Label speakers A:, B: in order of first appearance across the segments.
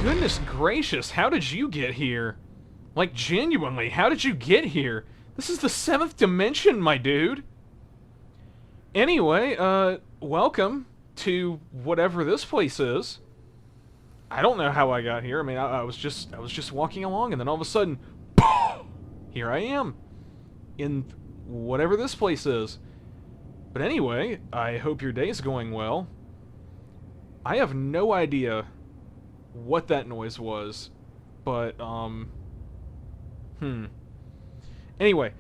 A: Goodness gracious, how did you get here? Like, genuinely, how did you get here? This is the 7th dimension, my dude! Anyway, welcome to whatever this place is. I don't know how I got here. I mean, I was just walking along, and then all of a sudden, here I am, in whatever this place is. But anyway, I hope your day's going well. I have no idea what that noise was, but, Anyway,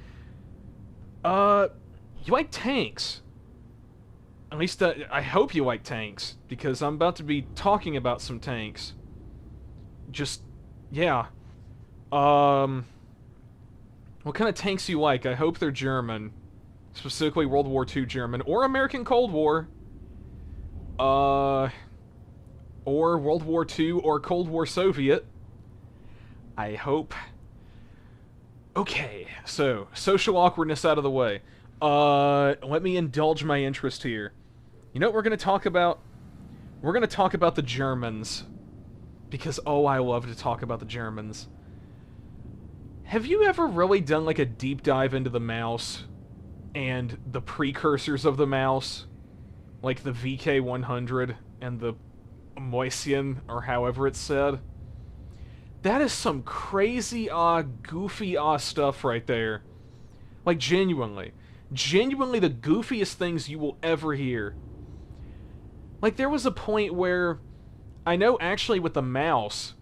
A: you like tanks? At least, I hope you like tanks, because I'm about to be talking about some tanks. Just, yeah. What kind of tanks do you like? I hope they're German. Specifically World War II German, or American Cold War. Or World War II, or Cold War Soviet. I hope. Okay, so, social awkwardness out of the way. Let me indulge my interest here. You know what we're gonna talk about? We're gonna talk about the Germans. Because, oh, I love to talk about the Germans. Have you ever really done, like, a deep dive into the Maus? And the precursors of the Maus? Like the VK100 and the Mäuschen, or however it's said? That is some crazy, goofy, stuff right there. Like, genuinely. Genuinely the goofiest things you will ever hear. Like, there was a point where... I know, actually, with the Maus,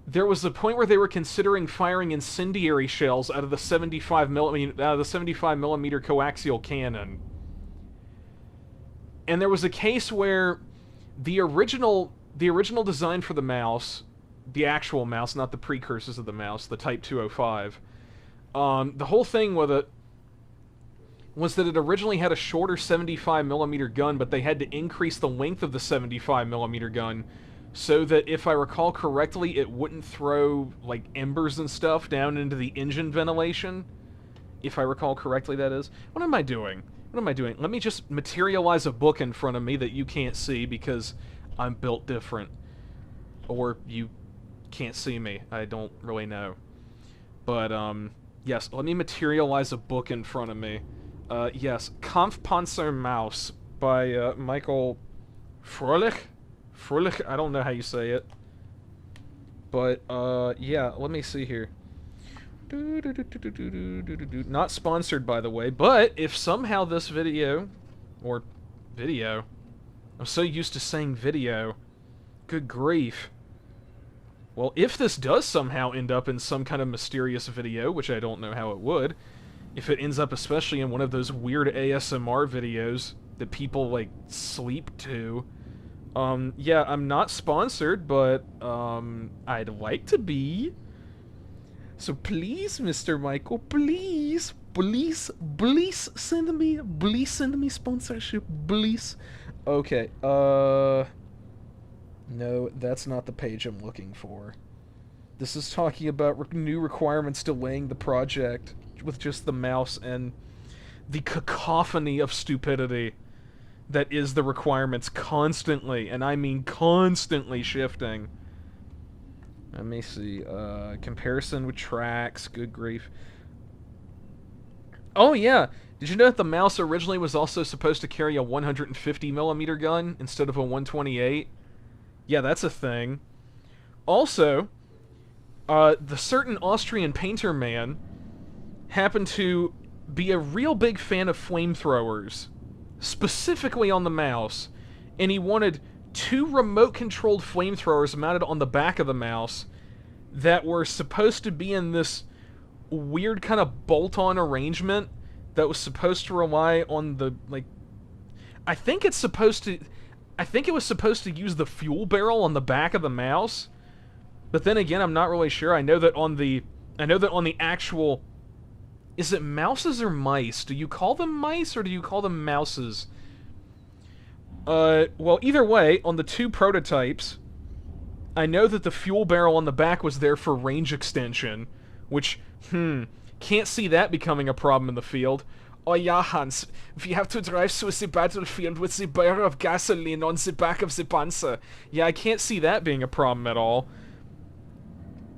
A: there was a point where they were considering firing incendiary shells out of the 75mm coaxial cannon. And there was a case where the original design for the Maus, the actual Maus, not the precursors of the Maus, the Type 205, the whole thing with it was that it originally had a shorter 75mm gun, but they had to increase the length of the 75mm gun so that, if I recall correctly, it wouldn't throw, like, embers and stuff down into the engine ventilation. If I recall correctly, that is. What am I doing? What am I doing? Let me just materialize a book in front of me that you can't see because I'm built different. Or you can't see me. I don't really know. But, yes, let me materialize a book in front of me. Yes, Kampfpanzer Maus by, Michael Froelich? Froelich? I don't know how you say it. But, yeah, let me see here. Not sponsored, by the way, but if somehow this video, or video, I'm so used to saying video, good grief. Well, if this does somehow end up in some kind of mysterious video, which I don't know how it would, if it ends up especially in one of those weird ASMR videos that people, like, sleep to, yeah, I'm not sponsored, but, I'd like to be. So please, Mr. Michael, please send me sponsorship, please. Okay, no, that's not the page I'm looking for. This is talking about new requirements delaying the project with just the Maus and the cacophony of stupidity that is the requirements constantly, and I mean constantly shifting. Let me see, comparison with tracks, good grief. Oh yeah, did you know that the Maus originally was also supposed to carry a 150mm gun instead of a 128? Yeah, that's a thing. Also, the certain Austrian painter man happened to be a real big fan of flamethrowers, specifically on the Maus, and he wanted 2 remote-controlled flamethrowers mounted on the back of the Maus that were supposed to be in this weird kind of bolt-on arrangement that was supposed to rely on the, like... I think it was supposed to use the fuel barrel on the back of the Maus, but then again, I'm not really sure. I know that on the actual... Is it mouses or mice? Do you call them mice or do you call them mouses? Well, either way, on the 2 prototypes, I know that the fuel barrel on the back was there for range extension, which, can't see that becoming a problem in the field. Oh yeah, Hans, we have to drive through the battlefield with the barrel of gasoline on the back of the Panzer. Yeah, I can't see that being a problem at all.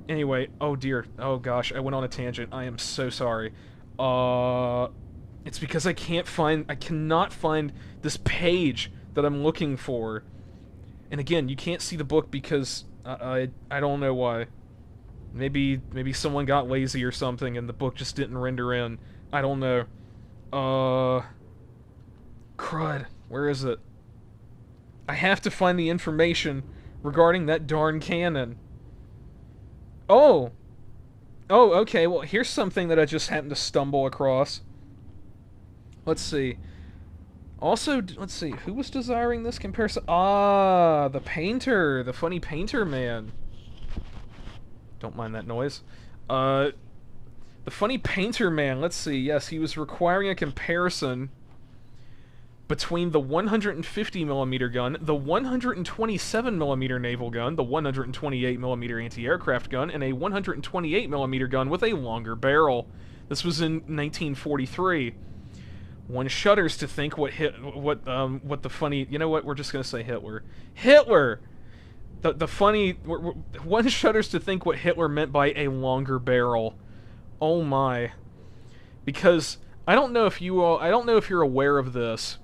A: Anyway, oh dear, oh gosh, I went on a tangent. I am so sorry. It's because I cannot find this page that I'm looking for. And again, you can't see the book because I don't know why. Maybe someone got lazy or something and the book just didn't render in. I don't know. Crud. Where is it? I have to find the information regarding that darn cannon. Oh! Oh, okay, well, here's something that I just happened to stumble across. Let's see. Also, let's see, who was desiring this comparison? Ah, the painter, the funny painter man. Don't mind that noise. The funny painter man, let's see, yes, he was requiring a comparison between the 150mm gun, the 127mm naval gun, the 128mm anti-aircraft gun, and a 128mm gun with a longer barrel. This was in 1943. One shudders to think what the funny... You know what? We're just gonna say Hitler. Hitler! The funny... One shudders to think what Hitler meant by a longer barrel. Oh my. Because, I don't know if you're aware of this,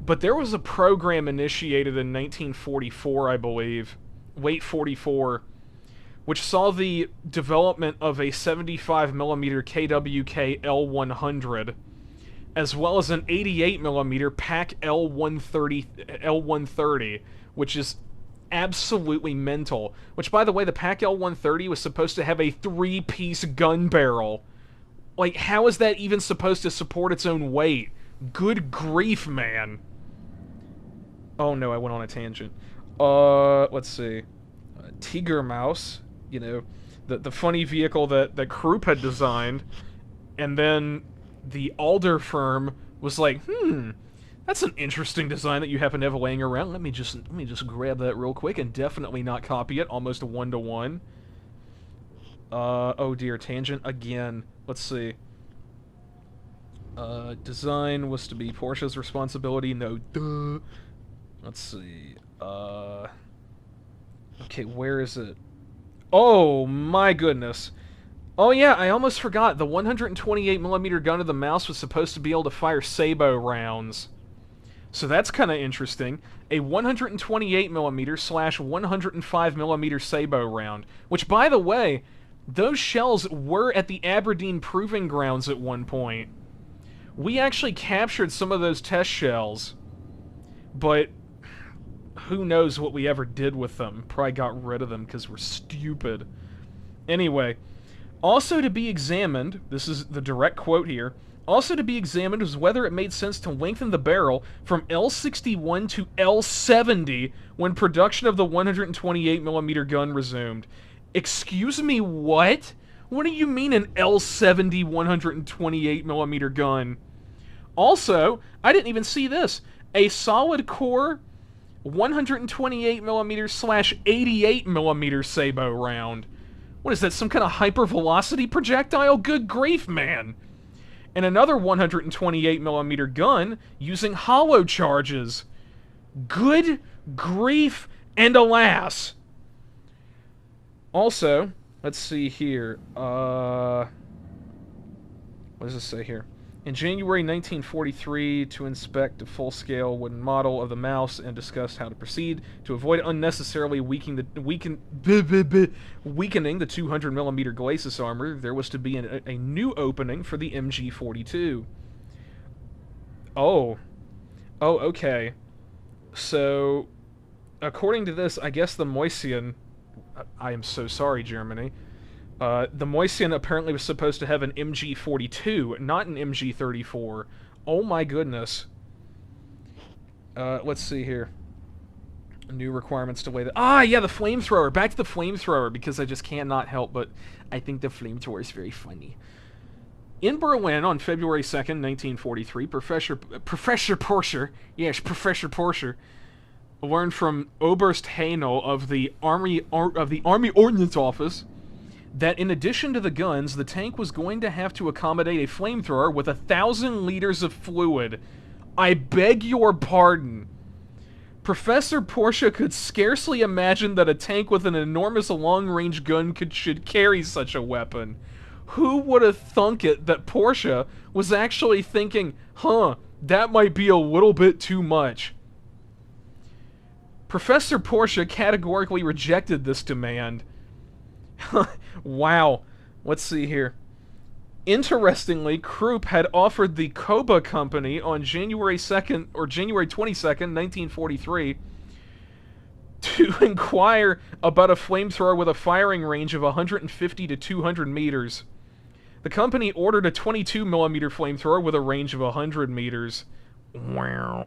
A: but there was a program initiated in 1944, I believe, late 44, which saw the development of a 75mm KWK L100, as well as an 88mm PAC L130, which is absolutely mental. Which, by the way, the PAC L130 was supposed to have a 3-piece gun barrel. Like, how is that even supposed to support its own weight? Good grief, man. Oh no, I went on a tangent. Let's see. Tiger Maus, you know, the funny vehicle that Krupp had designed, and then the Alder firm was like, that's an interesting design that you happen to have laying around. Let me just grab that real quick and definitely not copy it, almost 1-to-1. Oh dear, tangent again. Let's see. Design was to be Porsche's responsibility, no duh. Let's see, okay, where is it? Oh, my goodness. Oh yeah, I almost forgot. The 128mm gun of the Maus was supposed to be able to fire sabot rounds. So that's kind of interesting. A 128mm/105mm sabot round. Which, by the way, those shells were at the Aberdeen Proving Grounds at one point. We actually captured some of those test shells. But who knows what we ever did with them. Probably got rid of them because we're stupid. Anyway, also to be examined, this is the direct quote here, also to be examined was whether it made sense to lengthen the barrel from L61 to L70 when production of the 128mm gun resumed. Excuse me, what? What do you mean an L70 128mm gun? Also, I didn't even see this. A solid core 128mm/88mm sabot round. What is that, some kind of hypervelocity projectile? Good grief, man! And another 128mm gun using hollow charges. Good grief and alas! Also, let's see here. What does this say here? In January 1943, to inspect a full-scale wooden model of the Maus and discuss how to proceed to avoid unnecessarily weakening the 200mm Glacis armor, there was to be a new opening for the MG42. Oh, okay. So, according to this, I guess the Moisian... I am so sorry, Germany. The Moisian apparently was supposed to have an MG42, not an MG34. Oh my goodness. Let's see here. New requirements to weigh the... Ah, yeah, the Flamethrower! Back to the Flamethrower, because I just cannot help but... I think the Flamethrower is very funny. In Berlin, on February 2nd, 1943, Professor Porsche, yes, Professor Porsche, learned from Oberst Haenel of the Army Ordnance Office that in addition to the guns, the tank was going to have to accommodate a flamethrower with 1,000 liters of fluid. I beg your pardon. Professor Porsche could scarcely imagine that a tank with an enormous long-range gun should carry such a weapon. Who would have thunk it that Porsche was actually thinking, huh, that might be a little bit too much? Professor Porsche categorically rejected this demand. Wow. Let's see here. Interestingly, Krupp had offered the Koba Company on January 2nd, or January 22nd, 1943, to inquire about a flamethrower with a firing range of 150 to 200 meters. The company ordered a 22mm flamethrower with a range of 100 meters. Wow.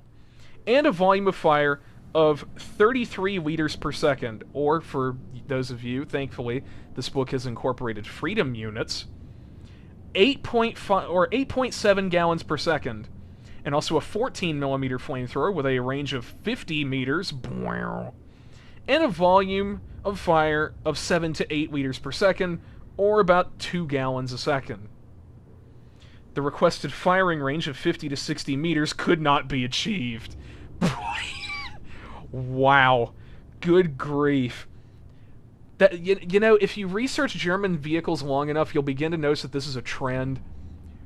A: And a volume of fire of 33 liters per second, or for those of you, thankfully, this book has incorporated freedom units, 8.5 or 8.7 gallons per second, and also a 14mm flamethrower with a range of 50 meters, and a volume of fire of 7 to 8 liters per second, or about 2 gallons a second. The requested firing range of 50 to 60 meters could not be achieved. Wow. Good grief. That you know, if you research German vehicles long enough, you'll begin to notice that this is a trend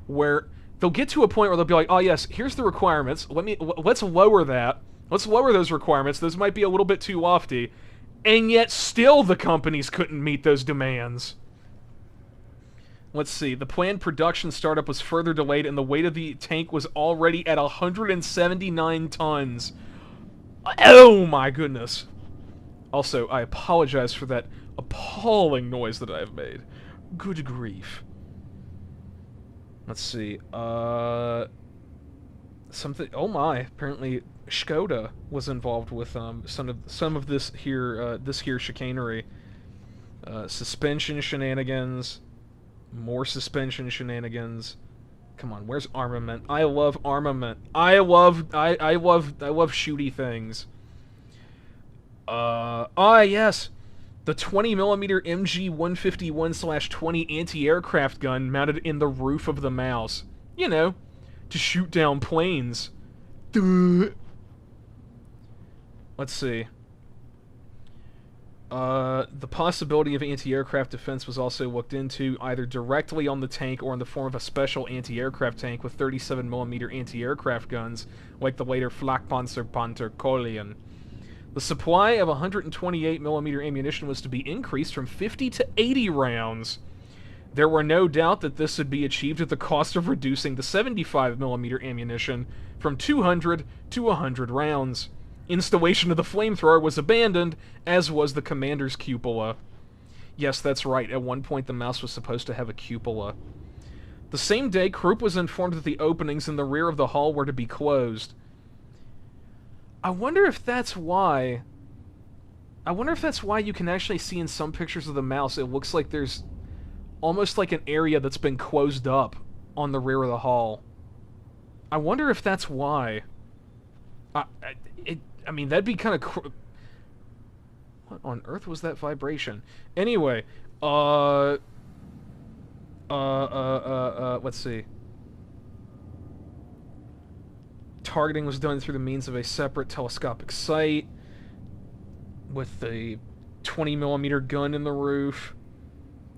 A: where they'll get to a point where they'll be like, oh yes, here's the requirements. Let's lower that. Let's lower those requirements. Those might be a little bit too lofty. And yet still the companies couldn't meet those demands. Let's see. The planned production startup was further delayed, and the weight of the tank was already at 179 tons. Oh my goodness. Also, I apologize for that appalling noise that I have made. Good grief. Let's see. Something. Oh my! Apparently, Skoda was involved with some of this here chicanery. Suspension shenanigans. More suspension shenanigans. Come on, where's Armament? I love Armament. I love shooty things. Yes. The 20mm MG-151/20 anti-aircraft gun mounted in the roof of the Maus. You know, to shoot down planes. Duh. Let's see. The possibility of anti-aircraft defense was also looked into, either directly on the tank or in the form of a special anti-aircraft tank with 37mm anti-aircraft guns, like the later Flakpanzer Kolien. The supply of 128mm ammunition was to be increased from 50 to 80 rounds. There were no doubt that this would be achieved at the cost of reducing the 75mm ammunition from 200 to 100 rounds. Installation of the flamethrower was abandoned, as was the commander's cupola. Yes, that's right, at one point the Maus was supposed to have a cupola. The same day, Krupp was informed that the openings in the rear of the hull were to be closed. I wonder if that's why... you can actually see in some pictures of the Maus, it looks like there's almost like an area that's been closed up on the rear of the hull. I wonder if that's why. I mean, that'd be kind of... What on earth was that vibration? Anyway, let's see. Targeting was done through the means of a separate telescopic sight with the 20mm gun in the roof,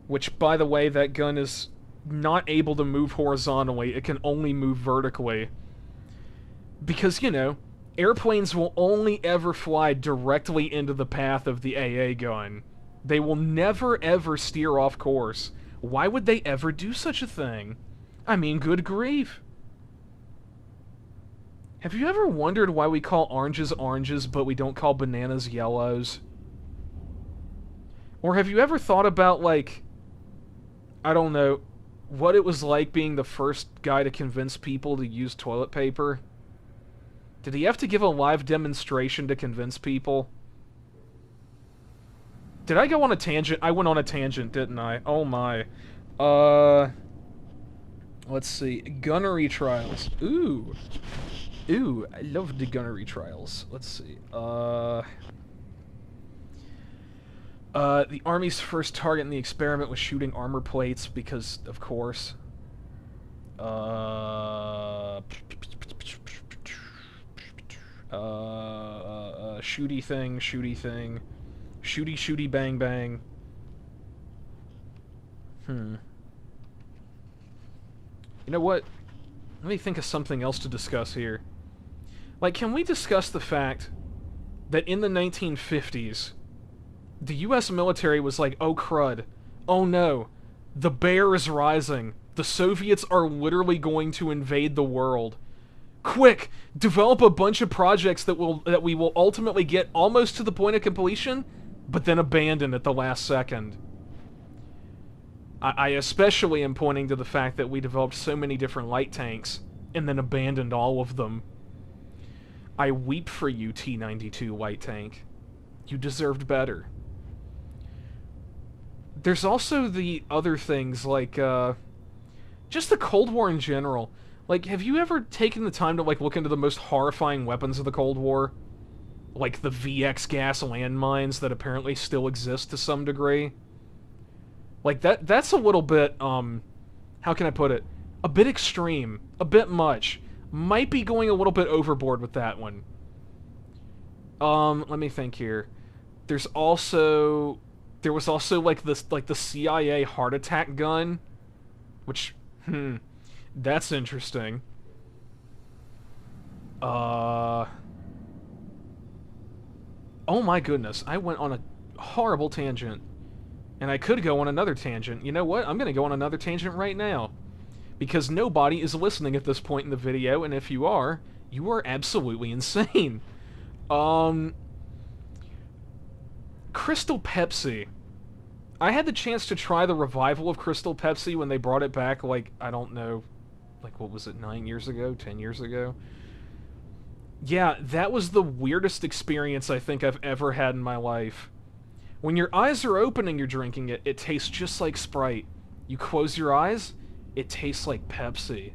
A: which, by the way, that gun is not able to move horizontally. It can only move vertically. Because, you know, airplanes will only ever fly directly into the path of the AA gun. They will never ever steer off course. Why would they ever do such a thing? I mean, good grief. Have you ever wondered why we call oranges oranges, but we don't call bananas yellows? Or have you ever thought about, like, I don't know, what it was like being the first guy to convince people to use toilet paper? Did he have to give a live demonstration to convince people? Did I go on a tangent? I went on a tangent, didn't I? Oh my. Let's see. Gunnery trials. Ooh. Ooh, I love the gunnery trials. Let's see. The Army's first target in the experiment was shooting armor plates because, of course. Shooty thing, shooty thing. Shooty, shooty, bang, bang. You know what? Let me think of something else to discuss here. Like, can we discuss the fact that in the 1950s, the US military was like, oh crud, oh no, the bear is rising. The Soviets are literally going to invade the world. Quick, develop a bunch of projects that we will ultimately get almost to the point of completion, but then abandon at the last second. I especially am pointing to the fact that we developed so many different light tanks and then abandoned all of them. I weep for you, T-92 light tank. You deserved better. There's also the other things, like, just the Cold War in general. Like, have you ever taken the time to, like, look into the most horrifying weapons of the Cold War? Like the VX gas landmines that apparently still exist to some degree? Like, that's a little bit, how can I put it? A bit extreme. A bit much. Might be going a little bit overboard with that one. Let me think here. There was also, like, the CIA heart attack gun. Which, that's interesting. Oh my goodness, I went on a horrible tangent. And I could go on another tangent. You know what? I'm gonna go on another tangent right now. Because nobody is listening at this point in the video, and if you are absolutely insane. Crystal Pepsi. I had the chance to try the revival of Crystal Pepsi when they brought it back, like, I don't know, like, what was it, 9 years ago? 10 years ago? Yeah, that was the weirdest experience I think I've ever had in my life. When your eyes are open and you're drinking it, it tastes just like Sprite. You close your eyes, it tastes like Pepsi.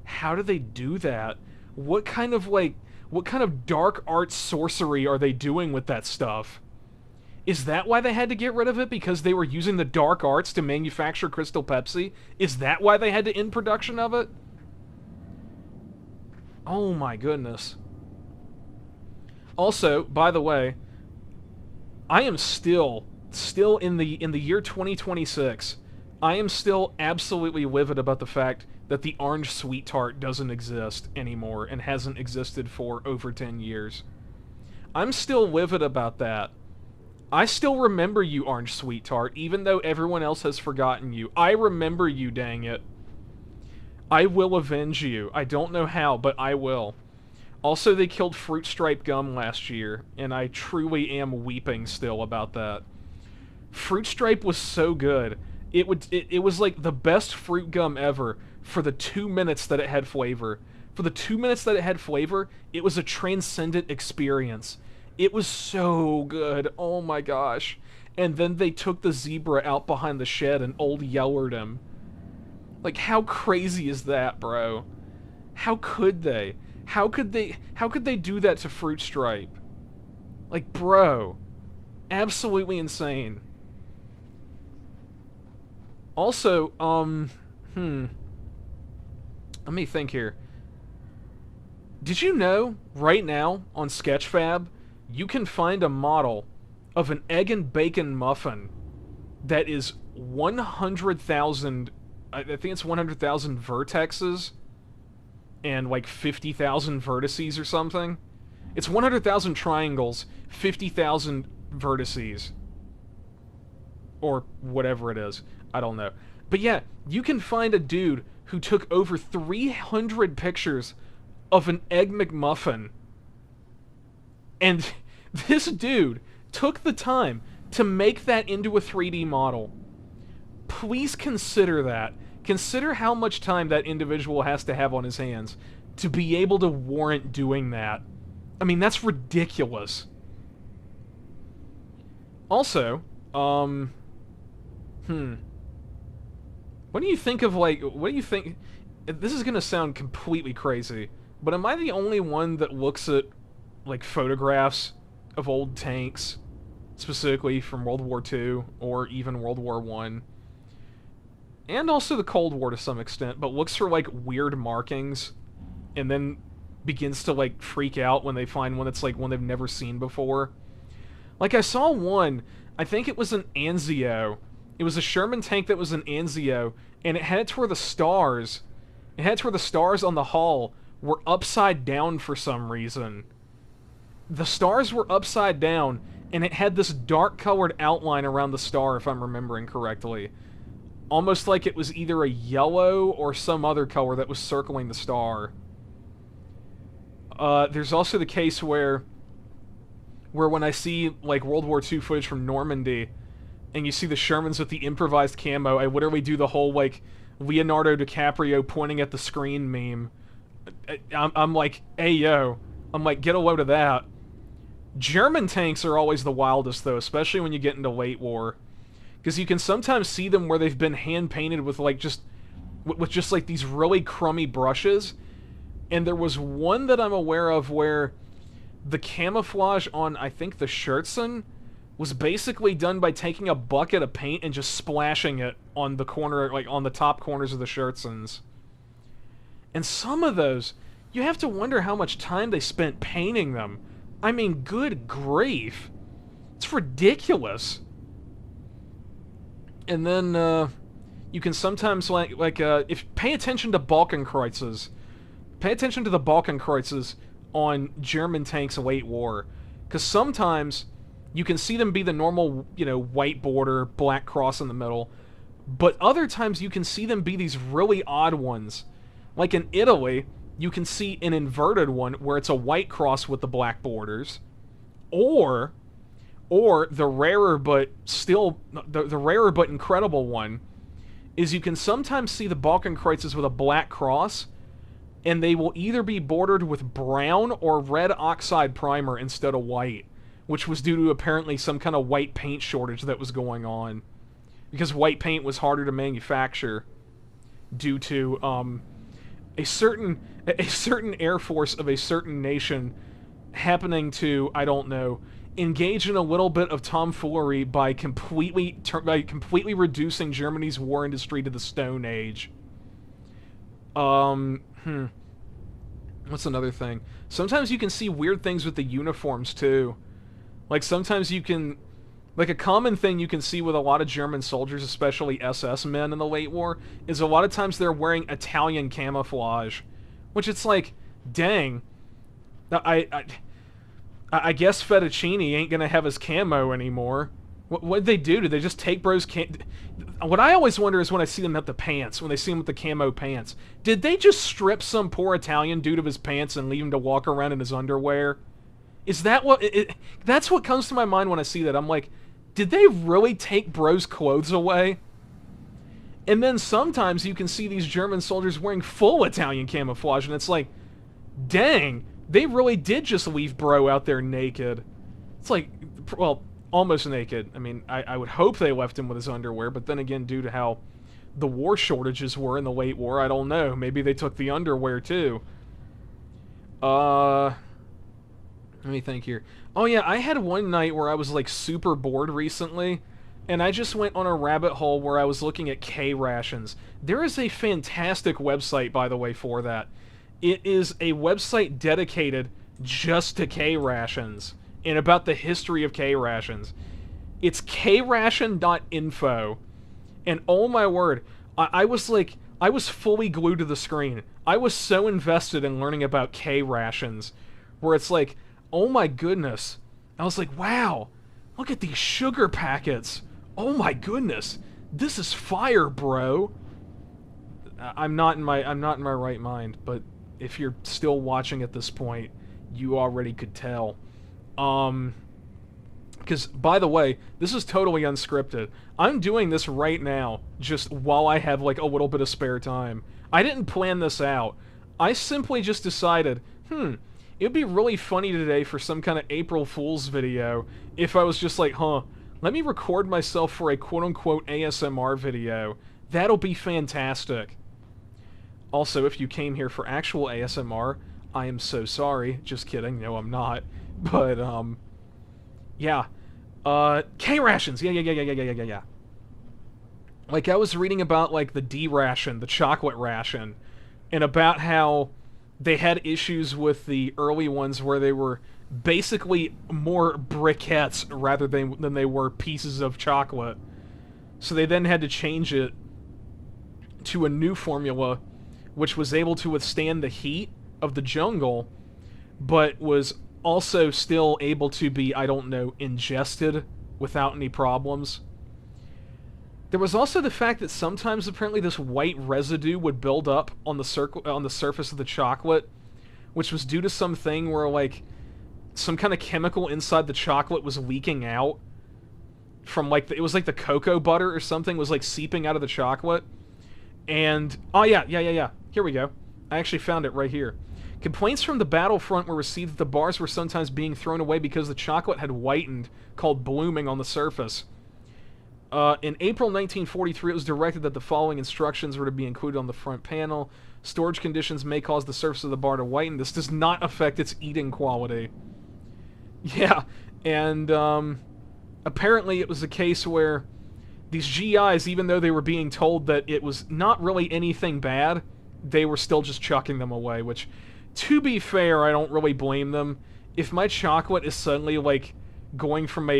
A: How do they do that? What kind of dark art sorcery are they doing with that stuff? Is that why they had to get rid of it? Because they were using the dark arts to manufacture Crystal Pepsi? Is that why they had to end production of it? Oh my goodness. Also, by the way, I am still in the year 2026, I am still absolutely livid about the fact that the orange sweet tart doesn't exist anymore and hasn't existed for over 10 years. I'm still livid about that. I still remember you, orange sweet tart, even though everyone else has forgotten you. I remember you, dang it. I will avenge you. I don't know how, but I will. Also, they killed Fruit Stripe gum last year, and I truly am weeping still about that. Fruit Stripe was so good. It was like the best fruit gum ever for the 2 minutes that it had flavor. For the 2 minutes that it had flavor, it was a transcendent experience. It was so good. Oh my gosh. And then they took the zebra out behind the shed and old yellered him. Like, how crazy is that, bro? How could they? How could they do that to Fruit Stripe? Like, bro. Absolutely insane. Also, let me think here. Did you know, right now, on Sketchfab, you can find a model of an egg and bacon muffin that is 100,000, I think it's 100,000 vertexes and like 50,000 vertices or something. It's 100,000 triangles, 50,000 vertices. Or whatever it is. I don't know. But yeah, you can find a dude who took over 300 pictures of an Egg McMuffin. And this dude took the time to make that into a 3D model. Please consider that. Consider how much time that individual has to have on his hands to be able to warrant doing that. I mean, that's ridiculous. Also, what do you think of, like, what do you think... This is gonna sound completely crazy, but am I the only one that looks at, like, photographs of old tanks specifically from World War II or even World War I, and also the Cold War to some extent, but looks for, like, weird markings, and then begins to, like, freak out when they find one that's, like, one they've never seen before. Like, I saw one, I think it was an Anzio. It was a Sherman tank that was an Anzio, and it had it to where the stars, on the hull were upside down for some reason. The stars were upside down, and it had this dark-colored outline around the star, if I'm remembering correctly. Almost like it was either a yellow or some other color that was circling the star. There's also the case where when I see, like, World War II footage from Normandy, and you see the Shermans with the improvised camo, I literally do the whole, like, Leonardo DiCaprio pointing at the screen meme. I'm like, hey, yo. I'm like, get a load of that. German tanks are always the wildest, though, especially when you get into late war. Because you can sometimes see them where they've been hand-painted with, like, just like, these really crummy brushes. And there was one that I'm aware of where the camouflage on, I think, the Scherzen was basically done by taking a bucket of paint and just splashing it on the corner, like, on the top corners of the Scherzens. And some of those, you have to wonder how much time they spent painting them. I mean, good grief. It's ridiculous. And then, you can sometimes, if pay attention to Balkenkreuzes. Pay attention to the Balkenkreuzes on German tanks late war. Because sometimes you can see them be the normal, you know, white border, black cross in the middle. But other times you can see them be these really odd ones. Like in Italy, you can see an inverted one where it's a white cross with the black borders. Or the rarer but still, the rarer but incredible one is you can sometimes see the Balkenkreuzes with a black cross, and they will either be bordered with brown or red oxide primer instead of white, which was due to apparently some kind of white paint shortage that was going on. Because white paint was harder to manufacture due to a certain air force of a certain nation happening to, I don't know, engage in a little bit of tomfoolery by completely reducing Germany's war industry to the Stone Age. What's another thing? Sometimes you can see weird things with the uniforms, too. Like, sometimes you can... Like, a common thing you can see with a lot of German soldiers, especially SS men in the late war, is a lot of times they're wearing Italian camouflage. Which it's like, dang. I guess Fettuccine ain't gonna have his camo anymore. What'd they do? Did they just take bro's What I always wonder is when I see them at the pants, when they see him with the camo pants. Did they just strip some poor Italian dude of his pants and leave him to walk around in his underwear? Is that what... that's what comes to my mind when I see that. I'm like, did they really take bro's clothes away? And then sometimes you can see these German soldiers wearing full Italian camouflage, and it's like, dang, they really did just leave bro out there naked. It's like, well, almost naked. I mean, I would hope they left him with his underwear, but then again, due to how the war shortages were in the late war, I don't know. Maybe they took the underwear, too. Let me think here. Oh yeah, I had one night where I was, like, super bored recently, and I just went on a rabbit hole where I was looking at K-rations. There is a fantastic website, by the way, for that. It is a website dedicated just to K-rations and about the history of K-rations. It's kration.info. And oh my word, I was fully glued to the screen. I was so invested in learning about K-rations, where it's like, oh my goodness. I was like, wow, look at these sugar packets. Oh my goodness, this is fire, bro. I'm not in my right mind, but if you're still watching at this point, you already could tell. Because, by the way, this is totally unscripted. I'm doing this right now, just while I have, like, a little bit of spare time. I didn't plan this out. I simply just decided, it'd be really funny today for some kind of April Fool's video if I was just like, let me record myself for a quote-unquote ASMR video. That'll be fantastic. Also, if you came here for actual ASMR, I am so sorry. Just kidding. No, I'm not. But, yeah. K-rations! Yeah. Like, I was reading about, like, the D ration, the chocolate ration, and about how they had issues with the early ones where they were basically more briquettes rather than they were pieces of chocolate. So they then had to change it to a new formula which was able to withstand the heat of the jungle, but was also still able to be, I don't know, ingested without any problems. There was also the fact that sometimes apparently this white residue would build up on the surface of the chocolate, which was due to something where, like, some kind of chemical inside the chocolate was leaking out from, like, it was like the cocoa butter or something was, like, seeping out of the chocolate. And, oh yeah, here we go. I actually found it right here. Complaints from the battlefront were received that the bars were sometimes being thrown away because the chocolate had whitened, called blooming, on the surface. In April 1943, it was directed that the following instructions were to be included on the front panel. Storage conditions may cause the surface of the bar to whiten. This does not affect its eating quality. Yeah, and apparently it was a case where these GIs, even though they were being told that it was not really anything bad, they were still just chucking them away, which, to be fair, I don't really blame them. If my chocolate is suddenly, like, going from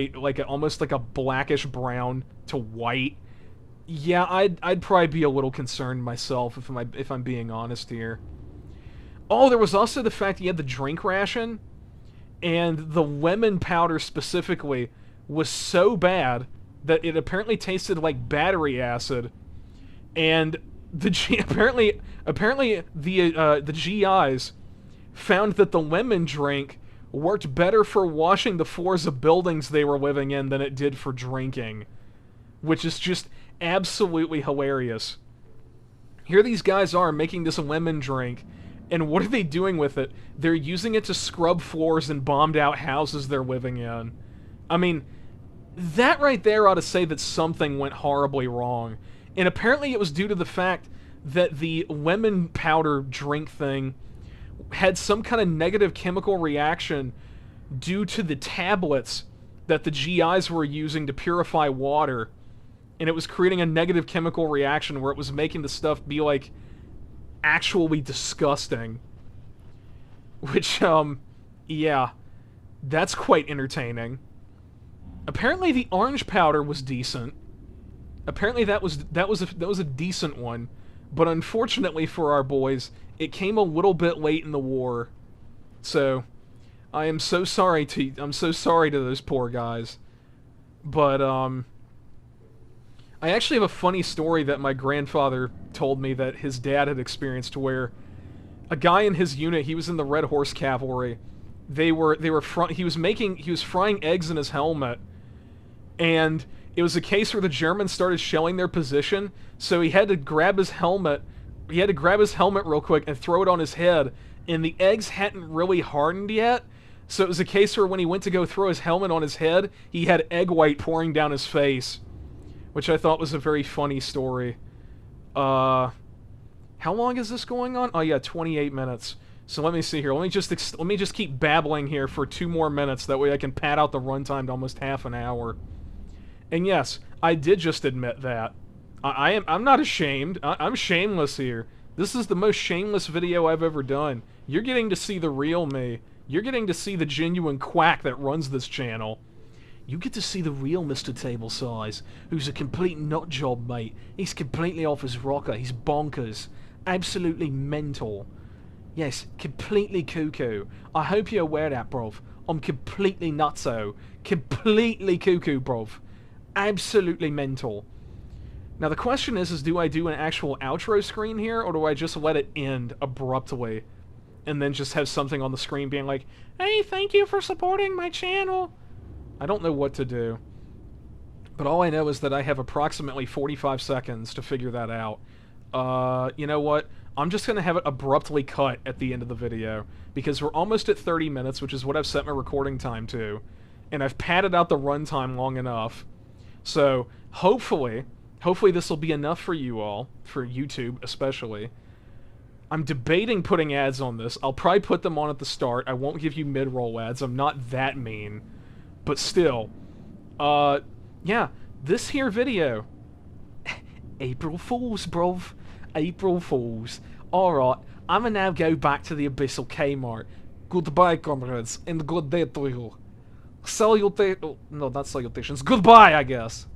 A: almost like a blackish brown to white, yeah, I'd probably be a little concerned myself if I'm being honest here. Oh, there was also the fact you had the drink ration, and the lemon powder specifically was so bad that it apparently tasted like battery acid, and apparently the GIs found that the lemon drink worked better for washing the floors of buildings they were living in than it did for drinking, which is just absolutely hilarious. Here these guys are making this lemon drink, and what are they doing with it? They're using it to scrub floors in bombed out houses they're living in. I mean, that right there ought to say that something went horribly wrong. And apparently it was due to the fact that the lemon powder drink thing had some kind of negative chemical reaction due to the tablets that the GIs were using to purify water. And it was creating a negative chemical reaction where it was making the stuff be, like, actually disgusting. Which, yeah, that's quite entertaining. Apparently the orange powder was decent. Apparently that was a decent one, but unfortunately for our boys, it came a little bit late in the war. So, I'm so sorry to those poor guys. But I actually have a funny story that my grandfather told me that his dad had experienced, where a guy in his unit, he was in the Red Horse Cavalry. He was frying eggs in his helmet, and it was a case where the Germans started shelling their position, so he had to grab his helmet. He had to grab his helmet real quick and throw it on his head, and the eggs hadn't really hardened yet, so it was a case where when he went to go throw his helmet on his head, he had egg white pouring down his face, which I thought was a very funny story. How long is this going on? Oh yeah, 28 minutes. So let me see here. Let me just keep babbling here for 2 more minutes. That way I can pad out the runtime to almost half an hour. And yes, I did just admit that. I'm not ashamed. I'm shameless here. This is the most shameless video I've ever done. You're getting to see the real me. You're getting to see the genuine quack that runs this channel. You get to see the real Mr. Table Size, who's a complete nut job, mate. He's completely off his rocker. He's bonkers. Absolutely mental. Yes, completely cuckoo. I hope you're aware of that, bruv. I'm completely nutso. Completely cuckoo, bruv. Absolutely mental. Now the question is do I do an actual outro screen here, or do I just let it end abruptly, and then just have something on the screen being like, hey, thank you for supporting my channel? I don't know what to do. But all I know is that I have approximately 45 seconds to figure that out. You know what? I'm just going to have it abruptly cut at the end of the video, because we're almost at 30 minutes, which is what I've set my recording time to, and I've padded out the runtime long enough. So, hopefully this will be enough for you all, for YouTube especially. I'm debating putting ads on this. I'll probably put them on at the start. I won't give you mid-roll ads. I'm not that mean. But still, Yeah, this here video. April Fools, bruv. April Fools. Alright, I'ma now go back to the Abyssal Kmart. Goodbye, comrades, and good day to you. Salutation. No, not salutations. Goodbye, I guess.